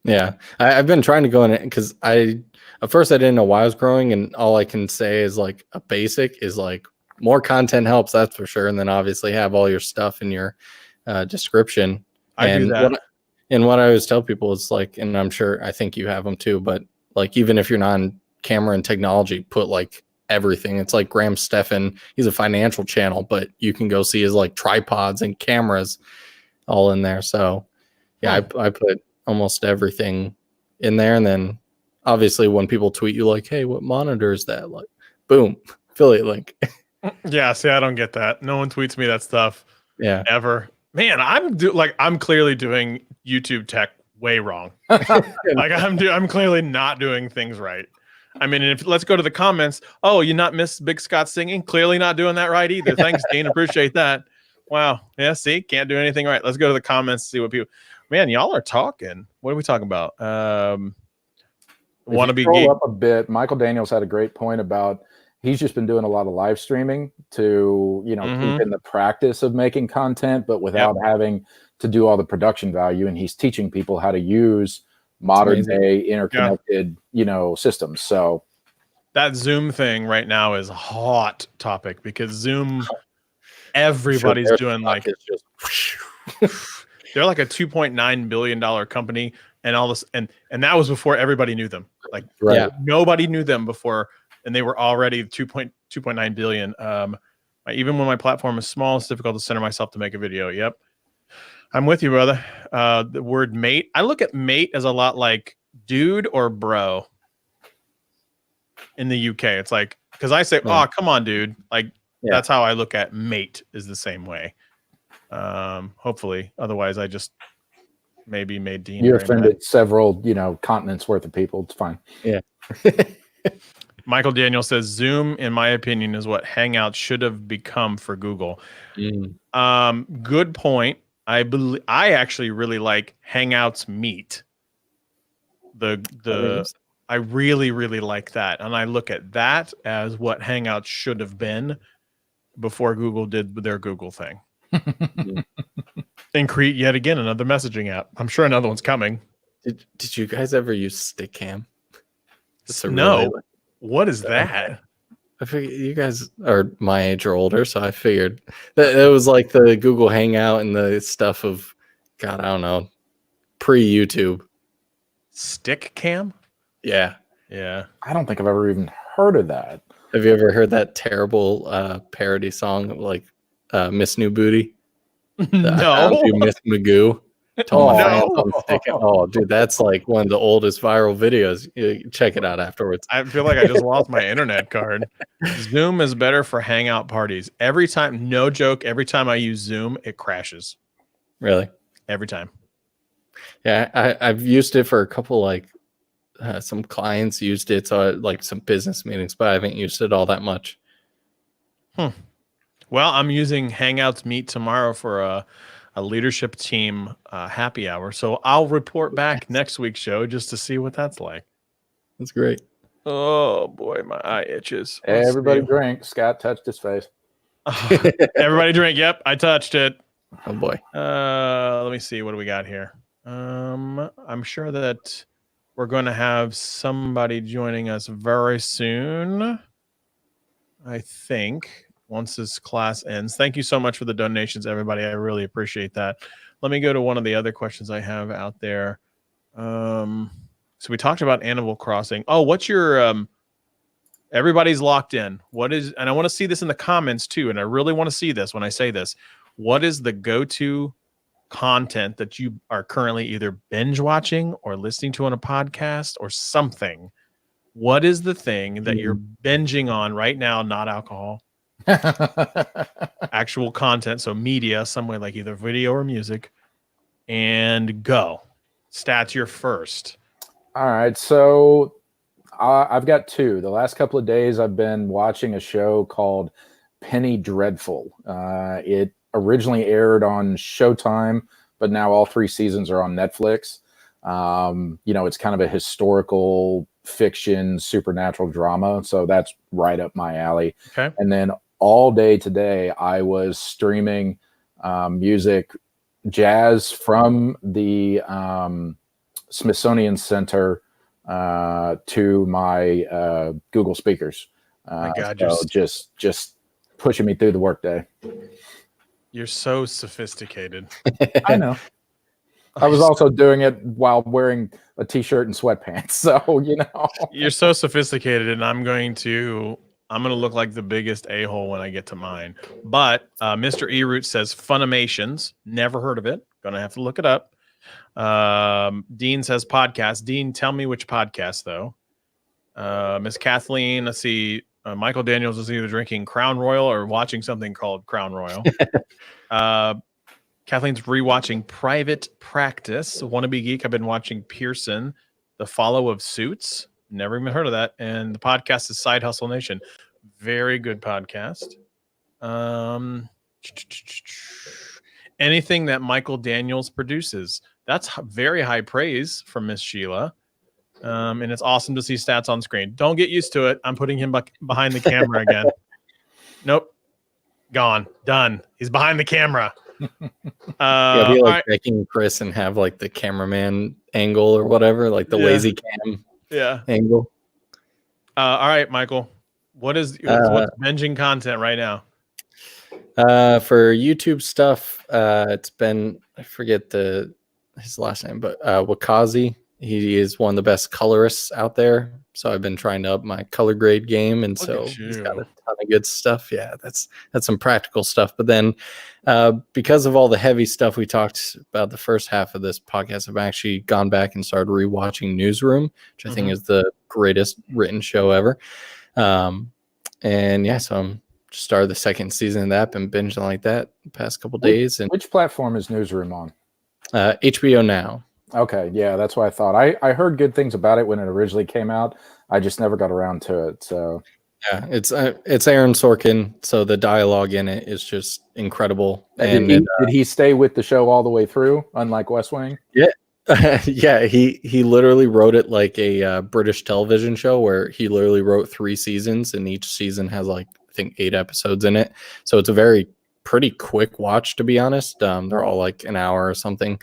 Yeah, I've been trying to go in it because at first I didn't know why I was growing, and all I can say is like a basic is like more content helps, that's for sure, and then obviously have all your stuff in your description. I do that. What I always tell people is like, and I think you have them too, but like even if you're not in camera and technology, put like everything. It's like Graham Stephan, he's a financial channel, but you can go see his like tripods and cameras all in there. So yeah, I put almost everything in there, and then obviously when people tweet you like, hey, what monitor is that, like boom, affiliate link. Yeah, see, I don't get that. No one tweets me that stuff ever. Man, I'm clearly doing YouTube tech way wrong. Like I'm clearly not doing things right. I mean, let's go to the comments. Oh, you not miss Big Scott singing? Clearly not doing that right either. Thanks, Dean. Appreciate that. Wow. Yeah, see, can't do anything right. Let's go to the comments, see what people. Man, y'all are talking. What are we talking about? Want to be scroll up a bit. Michael Daniels had a great point about he's just been doing a lot of live streaming to keep in the practice of making content, but without having to do all the production value. And he's teaching people how to use modern day interconnected systems. So that Zoom thing right now is a hot topic because Zoom, everybody's doing like they're like a $2.9 billion company, and all this, and that was before everybody knew them. Like, nobody knew them before, and they were already 2.9 billion. Even when my platform is small, it's difficult to center myself to make a video. Yep, I'm with you, brother. The word mate, I look at mate as a lot like dude or bro. In the UK, it's like, because I say, oh, come on, dude. Like, that's how I look at mate, is the same way. Hopefully, otherwise I just maybe made Dean. You offended several, continents worth of people. It's fine. Yeah. Michael Daniel says Zoom, in my opinion, is what Hangouts should have become for Google. Good point. I actually really like Hangouts Meet. I really, really like that, and I look at that as what Hangouts should have been before Google did their Google thing. And create yet again another messaging app. I'm sure another one's coming. Did you guys ever use Stickcam? No. What is that? I figured you guys are my age or older, so I figured that it was like the Google Hangout and the stuff of, God, I don't know, pre-YouTube. Stickcam? Yeah. I don't think I've ever even heard of that. Have you ever heard that terrible parody song like Miss New Booty? No. Miss Magoo. Oh, dude, that's like one of the oldest viral videos. You check it out afterwards. I feel like I just lost my internet card. Zoom is better for hangout parties. Every time, no joke, every time I use Zoom, it crashes. Really? Every time. Yeah, I've used it for a couple, like some clients used it, so like some business meetings, but I haven't used it all that much. Well, I'm using Hangouts Meet tomorrow for a leadership team happy hour. So I'll report back next week's show just to see what that's like. That's great. Oh boy, my eye itches. Everybody drink. Scott touched his face. Everybody drink. Yep, I touched it. Oh boy. Let me see. What do we got here? I'm sure that we're going to have somebody joining us very soon. I think. once this class ends. Thank you so much for the donations, everybody. I really appreciate that. Let me go to one of the other questions I have out there. So we talked about Animal Crossing. Oh, what's your everybody's locked in. What is, and I want to see this in the comments too, and I really want to see this when I say this. What is the go-to content that you are currently either binge watching or listening to on a podcast or something? What is the thing that you're binging on right now? Not alcohol, actual content. So media, some way, like either video or music. And go. Stats, you're first. All right. So I've got two. The last couple of days, I've been watching a show called Penny Dreadful. It originally aired on Showtime, but now all 3 seasons are on Netflix. It's kind of a historical fiction, supernatural drama. So that's right up my alley. Okay. And then all day today, I was streaming music, jazz from the Smithsonian Center to my Google speakers. My God, so just pushing me through the workday. You're so sophisticated. I know. I was also doing it while wearing a t-shirt and sweatpants. So, You're so sophisticated, and I'm going to look like the biggest a-hole when I get to mine. But Mr. E-Root says Funimations. Never heard of it. Gonna have to look it up. Dean says podcast. Dean, tell me which podcast, though. Miss Kathleen, let's see. Michael Daniels is either drinking Crown Royal or watching something called Crown Royal. Kathleen's rewatching Private Practice. Wannabe Geek, I've been watching Pearson, The Follow of Suits. Never even heard of that. And the podcast is Side Hustle Nation. Very good podcast. Anything that Michael Daniels produces. That's very high praise from Miss Sheila. And it's awesome to see Stats on screen. Don't get used to it. I'm putting him behind the camera again. Nope. Gone. Done. He's behind the camera. Be like making Chris and have like the cameraman angle or whatever, like the lazy cam angle. All right, Michael. What's binging content right now? For YouTube stuff, it's been, I forget his last name, but Wakazi. He is one of the best colorists out there. So I've been trying to up my color grade game, and so he's got a ton of good stuff. Yeah, that's some practical stuff. But then because of all the heavy stuff we talked about the first half of this podcast, I've actually gone back and started rewatching Newsroom, which I think is the greatest written show ever. So I'm just started the second season of that, been binging like that the past couple days. And which platform is Newsroom on? HBO Now. Okay, yeah, that's what I thought. I heard good things about it when it originally came out. I just never got around to it. So yeah, it's Aaron Sorkin, so the dialogue in it is just incredible. And did he stay with the show all the way through, unlike West Wing? Yeah. Yeah, he literally wrote it like a British television show where he literally wrote 3 seasons, and each season has like I think 8 episodes in it. So it's a pretty quick watch, to be honest. They're all like an hour or something.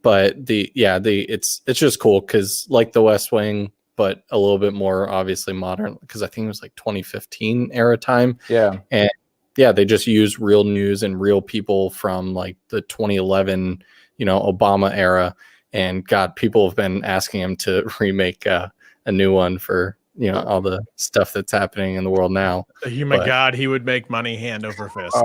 But it's just cool because like the West Wing, but a little bit more obviously modern, because I think it was like 2015 era time. Yeah. And yeah, they just use real news and real people from like the 2011, Obama era. And God, people have been asking him to remake a new one for, all the stuff that's happening in the world now. God, he would make money hand over fist.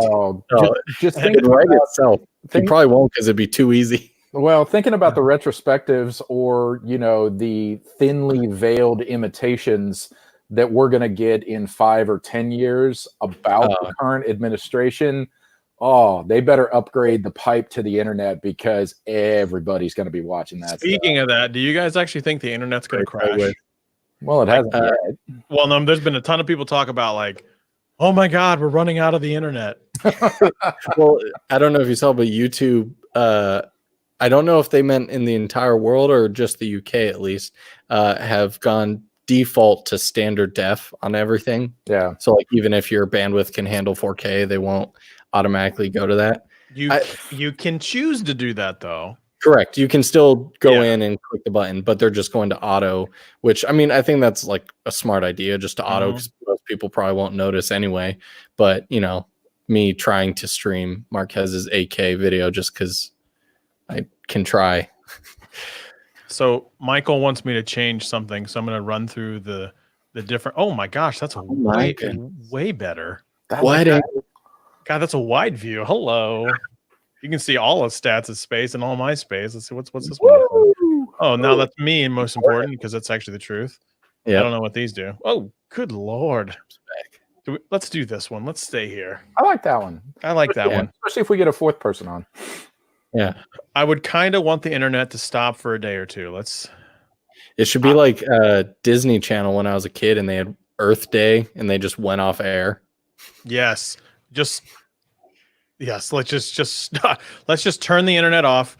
Just think about itself. He probably won't, because it'd be too easy. Well, thinking about the retrospectives or, the thinly veiled imitations that we're going to get in 5 or 10 years about the current administration, they better upgrade the pipe to the internet, because everybody's going to be watching that. Speaking of that, do you guys actually think the internet's going to crash? Well, it hasn't yet. Well, no, there's been a ton of people talk about like, oh my God, we're running out of the internet. Well, I don't know if you saw, but YouTube, I don't know if they meant in the entire world or just the UK at least, have gone default to standard def on everything. Yeah. So like even if your bandwidth can handle 4K, they won't automatically go to that. You can choose to do that though. Correct. You can still go Yeah. in and click the button, but they're just going to auto, which I mean, I think that's like a smart idea just to auto because most people probably won't notice anyway. But, you know, me trying to stream Marquez's 8K video just because I can try. So Michael wants me to change something, so I'm going to run through the different. Oh my gosh, that's way better. What? God, that's a wide view. Hello. You can see all of Stats' space and all my space. Let's see what's this one. Oh, now that's me, and most important because that's actually the truth. Yeah. I don't know what these do. Oh, good Lord. Let's do this one. Let's stay here. I like that one. I like that one. Especially if we get a fourth person on. Yeah. I would kind of want the internet to stop for a day or two. It should be like Disney Channel when I was a kid and they had Earth Day and they just went off air. Yes. Yes, let's just turn the internet off.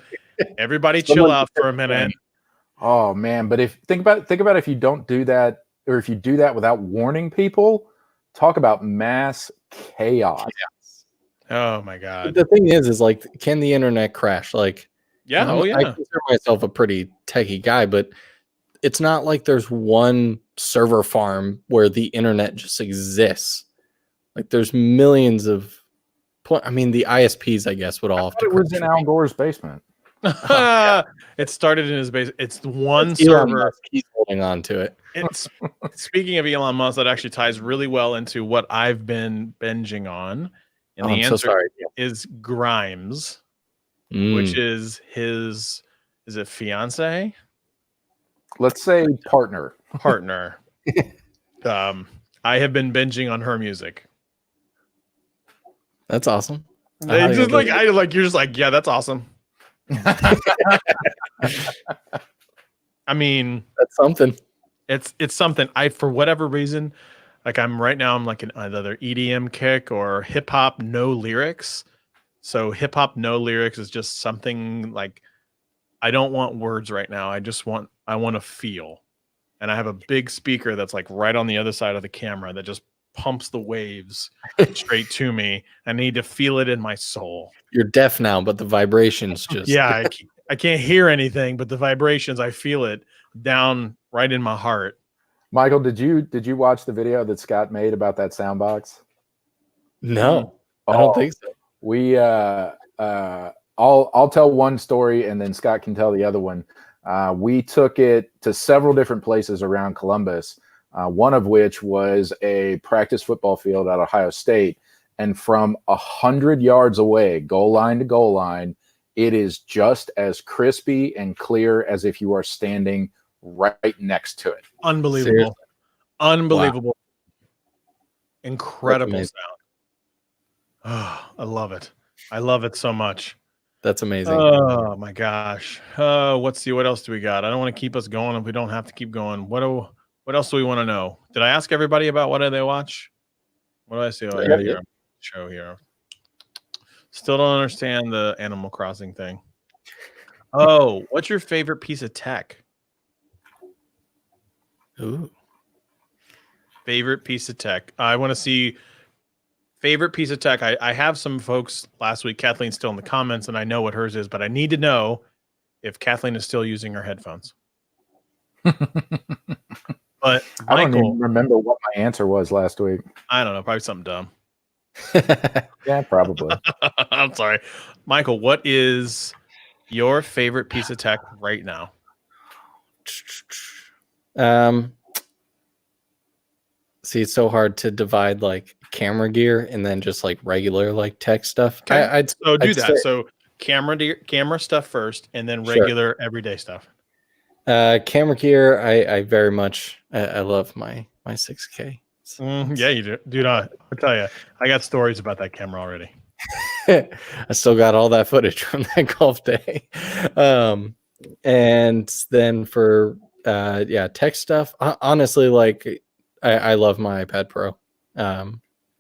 Everybody chill out for a minute. Oh man, but think about if you don't do that, or if you do that without warning people, talk about mass chaos. Oh my God. The thing is like, can the internet crash? Like, yeah, I consider myself a pretty techie guy, but it's not like there's one server farm where the internet just exists. Like there's millions of I mean, the ISPs, I guess, would all have to. It was in Al Gore's basement. It started in his basement. It's one server. He's holding on to it. It's speaking of Elon Musk, that actually ties really well into what I've been binging on. And the answer is Grimes, which is his. Is it fiance? Let's say partner. I have been binging on her music. That's awesome. You're just like, yeah, that's awesome. I mean, that's something. It's something. For whatever reason, like I'm like an either EDM kick or hip hop no lyrics. So hip hop no lyrics is just something like I don't want words right now. I want to feel. And I have a big speaker that's like right on the other side of the camera that just pumps the waves straight to me. I need to feel it in my soul. You're deaf now, but the vibrations just I can't hear anything, but the vibrations, I feel it down right in my heart. Michael, did you watch the video that Scott made about that sound box? No, I don't think so. We I'll tell one story and then Scott can tell the other one. We took it to several different places around Columbus. One of which was a practice football field at Ohio State. And from 100 yards away, goal line to goal line, it is just as crispy and clear as if you are standing right next to it. Unbelievable. Seriously? Unbelievable. Wow. Incredible sound. Oh, I love it. I love it so much. That's amazing. Oh my gosh. Let's see. What else do we got? I don't want to keep us going if we don't have to keep going. What else do we want to know? Did I ask everybody about what do they watch? What do I see? Oh, yeah, show here. Still don't understand the Animal Crossing thing. Oh, what's your favorite piece of tech? Ooh. Favorite piece of tech. I want to see favorite piece of tech. I have some folks last week. Kathleen's still in the comments, and I know what hers is, but I need to know if Kathleen is still using her headphones. But Michael, I don't even remember what my answer was last week. I don't know, probably something dumb. Yeah, probably. I'm sorry. Michael, what is your favorite piece of tech right now? See, it's so hard to divide like camera gear and then just like regular like tech stuff. Okay. I'd So camera stuff first and then regular everyday stuff. Camera gear, I very much I love my 6K. Yeah, you do. Dude, I'll tell you, I got stories about that camera already. I still got all that footage from that golf day. And then for tech stuff, honestly, like I love my iPad Pro.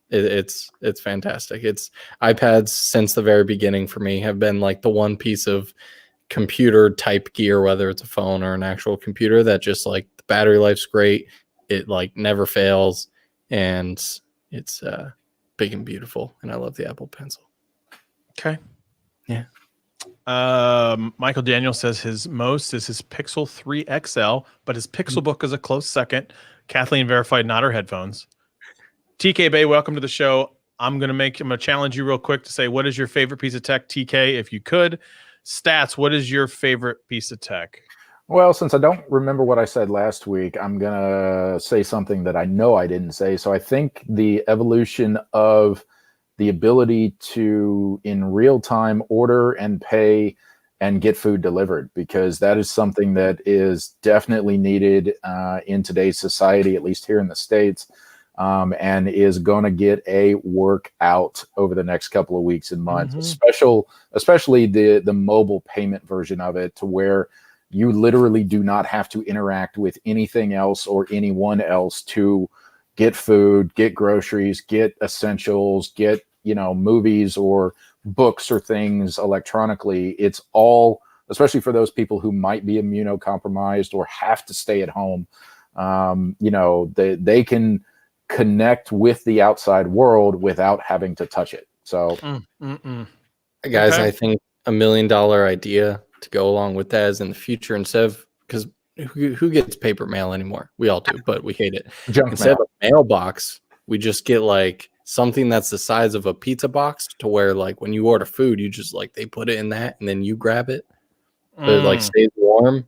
It's fantastic. It's iPads since the very beginning for me have been like the one piece of computer type gear, whether it's a phone or an actual computer, that just like the battery life's great. It like never fails, and it's big and beautiful. And I love the Apple Pencil. Okay. Yeah. Michael Daniel says his most is his Pixel 3 XL, but his Pixel Book is a close second. Kathleen verified not her headphones. TK Bay, welcome to the show. I'm gonna challenge you real quick to say, what is your favorite piece of tech, TK, if you could. Stats, what is your favorite piece of tech? Well, since I don't remember what I said last week, I'm going to say something that I know I didn't say. So I think the evolution of the ability to, in real time, order and pay and get food delivered, because that is something that is definitely needed in today's society, at least here in the States, and is going to get a workout over the next couple of weeks and months, especially the mobile payment version of it, to where you literally do not have to interact with anything else or anyone else to get food, get groceries, get essentials, get, movies or books or things electronically. It's all, especially for those people who might be immunocompromised or have to stay at home, they can connect with the outside world without having to touch it. So, guys, Okay. I think $1 million idea to go along with that is in the future, instead of, because who gets paper mail anymore? We all do, but we hate it. junk Instead mail. of a mailbox, we just get like something that's the size of a pizza box, to where like when you order food, you just like, they put it in that and then you grab it. But it like stays warm.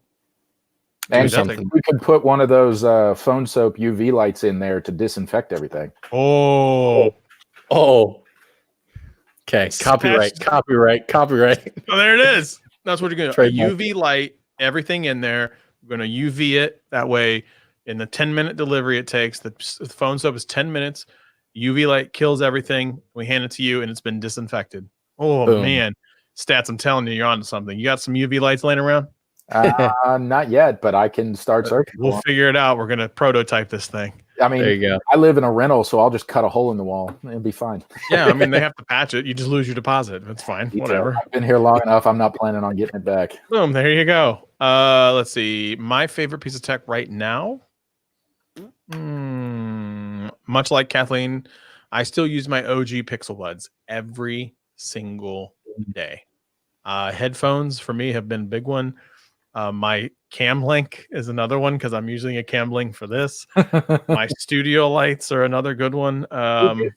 And something. we could put one of those phone soap UV lights in there to disinfect everything. Oh, Okay. Copyright. Oh, there it is. That's what you're going to do. A Trademark. UV light, everything in there. We're going to UV it. That way, in the 10-minute delivery it takes, the phone soap is 10 minutes. UV light kills everything. We hand it to you, and it's been disinfected. Oh, Boom. man. Stats, I'm telling you, you're onto something. You got some UV lights laying around? Not yet, but I can start searching. We'll figure it out. We're going to prototype this thing. I mean, There you go. I live in a rental, so I'll just cut a hole in the wall. It'll be fine. Yeah, I mean, they have to patch it. You just lose your deposit. That's fine. Whatever. I've been here long enough. I'm not planning on getting it back. Boom, there you go. Let's see. My favorite piece of tech right now, much like Kathleen, I still use my OG Pixel Buds every single day. Headphones for me have been a big one. My Cam Link is another one, because I'm using a Cam Link for this. My studio lights are another good one.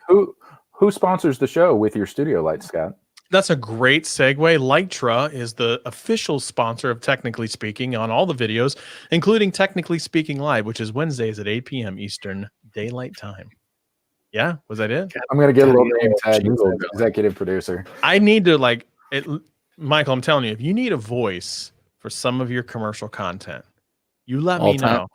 Who sponsors the show with your studio lights, Scott? That's a great segue. Lytra is the official sponsor of Technically Speaking on all the videos, including Technically Speaking Live, which is Wednesdays at 8 p.m. Eastern Daylight Time. Yeah, was that it? I'm going to get a little name tag. Executive producer. I need to Michael, I'm telling you, if you need a voice for some of your commercial content, you let me know.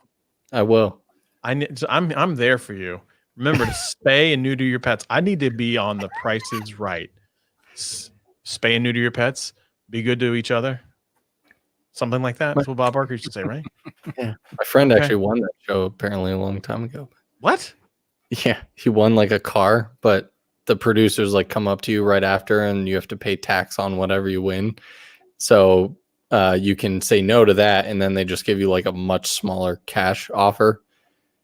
I will. I'm there for you. Remember to spay and neuter your pets. I need to be on the Price is Right. Spay and neuter your pets. Be good to each other. Something like that. That's what Bob Barker used to say, right? Yeah. My friend actually won that show apparently a long time ago. What? Yeah, he won like a car, but the producers like come up to you right after, and you have to pay tax on whatever you win. So you can say no to that, and then they just give you like a much smaller cash offer.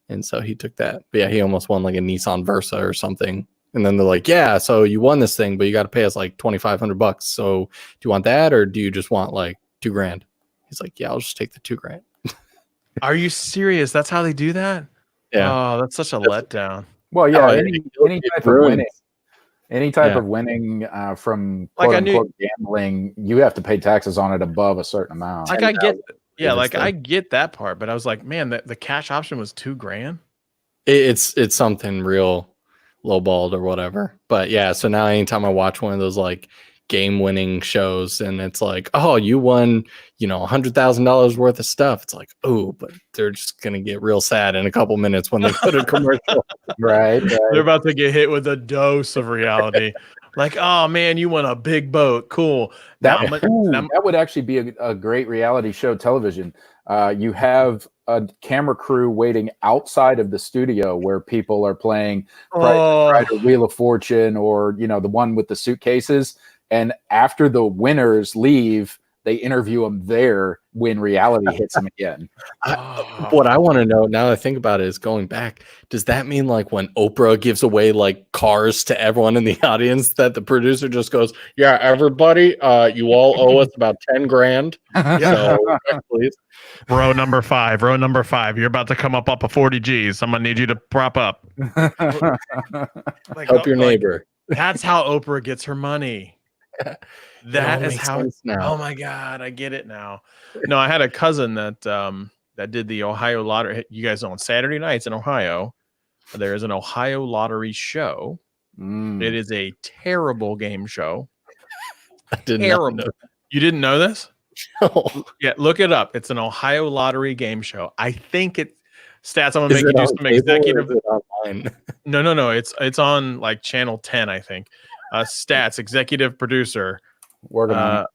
And so he took that. But yeah, he almost won like a Nissan Versa or something. And then they're like, yeah, so you won this thing, but you got to pay us like $2,500. So do you want that, or do you just want like $2,000? He's like, yeah, I'll just take the $2,000. Are you serious? That's how they do that? Yeah. Oh, that's such a letdown. Well, yeah, any type of winning. Any type Yeah. of winning from Like quote I knew- unquote gambling, you have to pay taxes on it above a certain amount. Like I get, yeah, this like thing. I get that part, but I was like, man, the cash option was $2,000. It's something real lowballed or whatever. But yeah, so now anytime I watch one of those like game winning shows and it's like, oh, you won, $100,000 worth of stuff. It's like, oh, but they're just gonna get real sad in a couple minutes when they put a commercial. Right. They're about to get hit with a dose of reality. Like, oh man, you won a big boat. Cool. That would actually be a great reality show television. You have a camera crew waiting outside of the studio where people are playing Price is Right or Wheel of Fortune, or the one with the suitcases. And after the winners leave, they interview them there when reality hits him again. What I want to know now that I think about it is going back. Does that mean like when Oprah gives away like cars to everyone in the audience that the producer just goes, "Yeah, everybody, you all owe us about 10 grand. So please." Row number 5. You're about to come up of 40 G's. Someone need you to prop up. Help your neighbor. That's how Oprah gets her money. That is how. Now. Oh my God, I get it now. No, I had a cousin that did the Ohio lottery. You guys know on Saturday nights in Ohio, there is an Ohio lottery show. It is a terrible game show. I did not know. You didn't know this? No. Yeah, look it up. It's an Ohio lottery game show. I think it's Stats. I'm gonna make you do some executive. Online? No. It's on like channel 10, I think. Stats, executive producer. Working on it.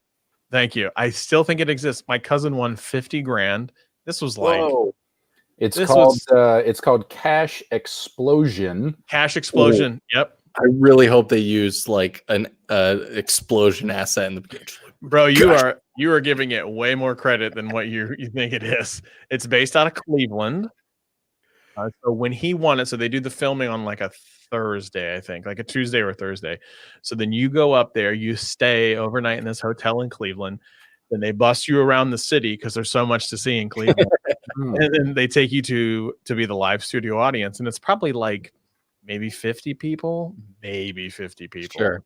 Thank you. I still think it exists. My cousin won 50 grand. This was like it's called Cash Explosion. Cash Explosion. Ooh. Yep. I really hope they use like an explosion asset in the beginning. Bro, you are giving it way more credit than what you think it is. It's based out of Cleveland. So when he won it, so they do the filming on like a Thursday, I think, like a Tuesday or a Thursday. So then you go up there, you stay overnight in this hotel in Cleveland. Then they bust you around the city because there's so much to see in Cleveland. And then they take you to be the live studio audience. And it's probably like maybe 50 people. Sure.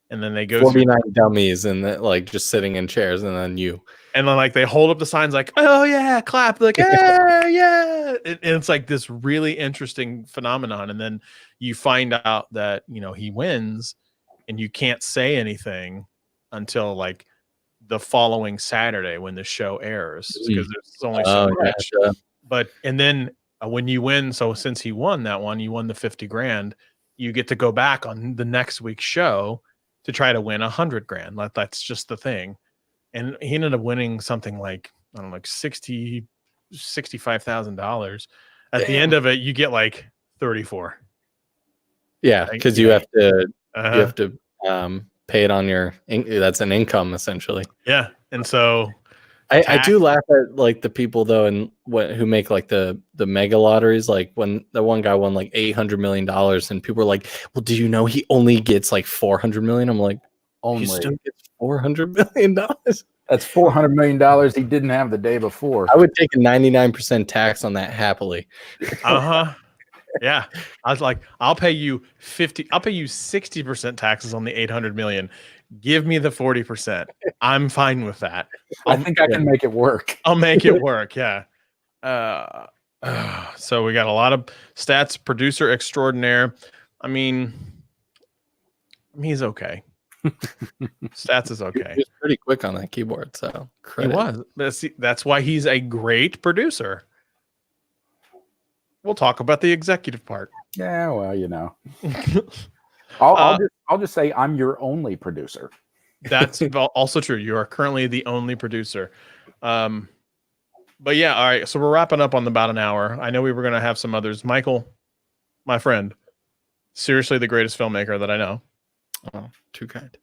And then they go 49 dummies and like just sitting in chairs, and then you. And then like they hold up the signs like, "Oh yeah, clap!" Like, yeah. And it's like this really interesting phenomenon. And then you find out that he wins, and you can't say anything until like the following Saturday when the show airs because there's only so much. Yeah. But and then when you win, so since he won that one, you won the 50 grand. You get to go back on the next week's show to try to win 100 grand. That's just the thing. And he ended up winning something like, I don't know, like $65,000. At the end of it, you get like 34. Yeah, because you have to pay it on your that's an income essentially. Yeah. And so I do laugh at like the people though, and who make like the mega lotteries, like when the one guy won like $800 million, and people are like, "Well, do you know he only gets like 400 million?" I'm like, only he still gets $400 million. That's $400 million he didn't have the day before. I would take a 99% tax on that happily. Yeah, I was like, I'll pay you 60% taxes on the 800 million. Give me the 40%. I'm fine with that. I think I can make it work. I'll make it work. Yeah. So we got a lot of Stats producer extraordinaire. I mean, he's okay. Stats is okay. He was pretty quick on that keyboard, so credit. He was. That's why he's a great producer. We'll talk about the executive part. Yeah, well, I'll just say I'm your only producer. That's also true. You are currently the only producer. But yeah, all right. So we're wrapping up on about an hour. I know we were going to have some others. Michael, my friend, seriously the greatest filmmaker that I know. Oh, too kind.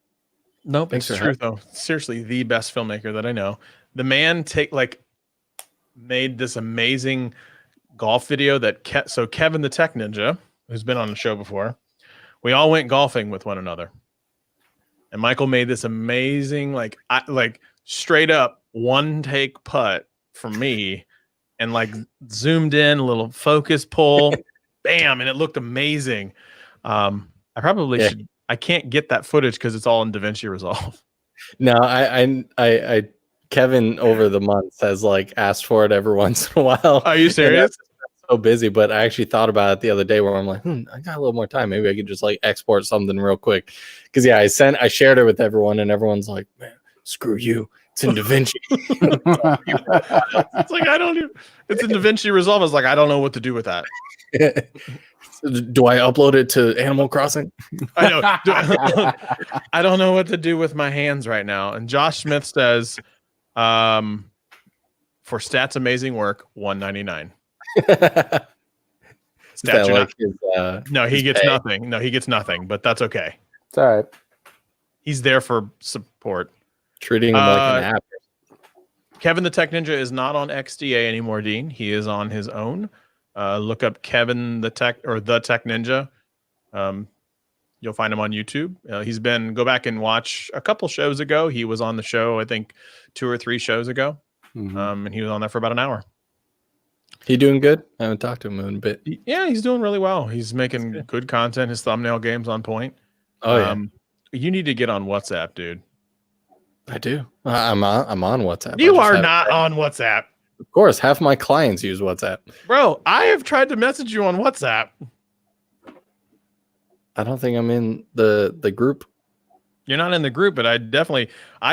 Nope, it's true though. Seriously, the best filmmaker that I know. The man made this amazing golf video that Kevin the Tech Ninja, who's been on the show before, we all went golfing with one another, and Michael made this amazing like straight up one take putt for me, and like zoomed in, a little focus pull, bam, and it looked amazing. I probably should. I can't get that footage because it's all in DaVinci Resolve. No, I Kevin over the months has like asked for it every once in a while. Are you serious? So busy, but I actually thought about it the other day where I'm like, I got a little more time. Maybe I could just like export something real quick. Because yeah, I shared it with everyone, and everyone's like, man, screw you. It's in DaVinci. It's like it's in DaVinci Resolve. I was like, I don't know what to do with that. Do I upload it to Animal Crossing? I know. I don't know what to do with my hands right now. And Josh Smith says, for Stats amazing work, $199. No, he gets nothing. No, he gets nothing, but that's okay. It's all right. He's there for support. Treating him like an app. Kevin the Tech Ninja is not on XDA anymore, Dean. He is on his own. Look up Kevin the Tech or the Tech Ninja. You'll find him on YouTube. Go back and watch a couple shows ago. He was on the show, I think 2 or 3 shows ago. And he was on there for about an hour. He doing good? I haven't talked to him in a bit. Yeah, he's doing really well. He's making good content. His thumbnail game's on point. Oh, yeah. You need to get on WhatsApp, dude. I do. I'm on WhatsApp. You are not on WhatsApp. Of course, half my clients use WhatsApp. Bro, I have tried to message you on WhatsApp. I don't think I'm in the group. You're not in the group, but I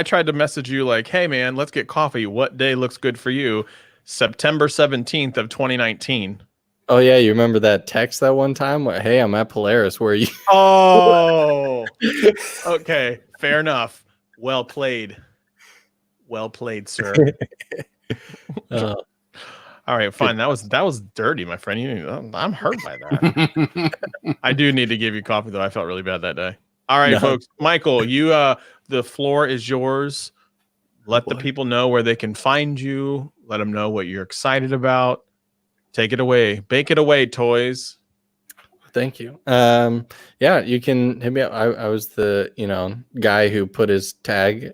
tried to message you like, hey man, let's get coffee. What day looks good for you? September 17th of 2019. Oh yeah, you remember that text that one time? Hey, I'm at Polaris. Where are you? Oh, okay. Fair enough. Well played. Well played, sir. All right, fine. That was dirty, my friend. I'm hurt by that. I do need to give you coffee, though. I felt really bad that day. All right, folks. Michael, the floor is yours. Let the people know where they can find you. Let them know what you're excited about. Take it away. Bake it away, toys. Thank you. Yeah, you can hit me up. I was the guy who put his tag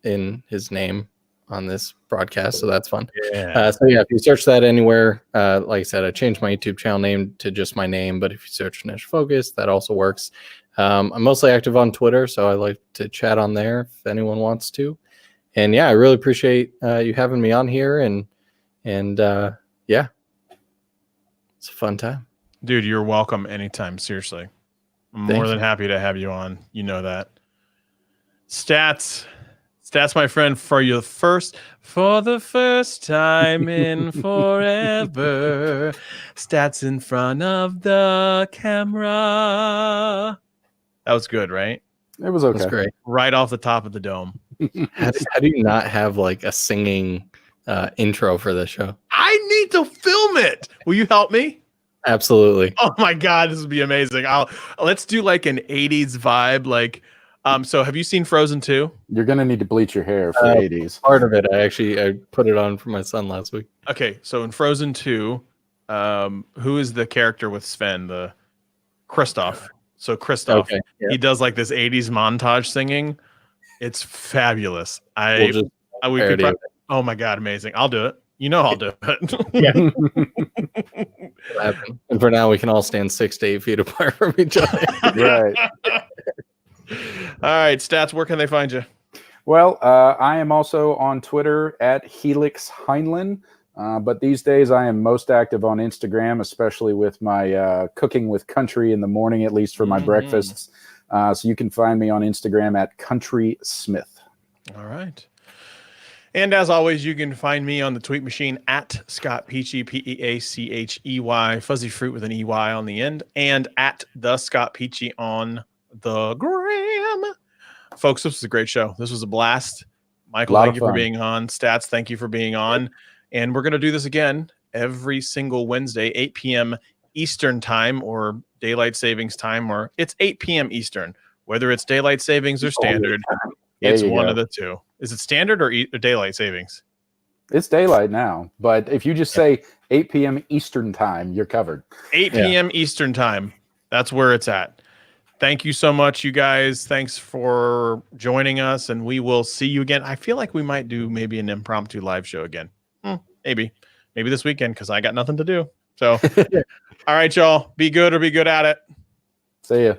in his name on this broadcast, so that's fun. Yeah. So yeah, if you search that anywhere, like I said, I changed my YouTube channel name to just my name, but if you search Niche Focus, that also works. I'm mostly active on Twitter, so I like to chat on there if anyone wants to. And yeah, I really appreciate you having me on here, and yeah, it's a fun time. Dude, you're welcome anytime. Seriously. I'm more than happy to have you on. You know that. Stats, my friend, for the first time in forever. Stats in front of the camera. That was good, right? It was okay. That's great. Right off the top of the dome. How do you not have like a singing intro for this show? I need to film it. Will you help me? Absolutely. Oh my God, this would be amazing. Let's do like an 80s vibe. Like, so have you seen Frozen 2? You're gonna need to bleach your hair for 80s. Part of it, I put it on for my son last week. Okay, so in Frozen 2, who is the character with Sven? The Kristoff. So Kristoff, Okay, yeah. He does like this 80s montage singing. It's fabulous. Oh my God, amazing. I'll do it. You know I'll do it. Yeah. And for now, we can all stand 6 to 8 feet apart from each other. Right. All right, Stats, where can they find you? Well, I am also on Twitter at Helix Heinlein. But these days I am most active on Instagram, especially with my cooking with country in the morning, at least for my breakfasts. So you can find me on Instagram at Country Smith. All right. And as always, you can find me on the tweet machine at Scott Peachy, Peachey, Fuzzy Fruit with an EY on the end, and at the Scott Peachy on the gram. Folks, this was a great show. This was a blast. Michael, thank you for being on. Stats, thank you for being on. And we're going to do this again every single Wednesday, 8 p.m. Eastern time or daylight savings time, or it's 8 p.m. Eastern. Whether it's daylight savings or standard, it's one of the two. Is it standard or daylight savings? It's daylight now, but if you just say 8 p.m. Eastern time, you're covered. 8 p.m. Eastern time. That's where it's at. Thank you so much, you guys. Thanks for joining us, and we will see you again. I feel like we might do maybe an impromptu live show again. Maybe this weekend, because I got nothing to do. So, all right, y'all. Be good or be good at it. See ya.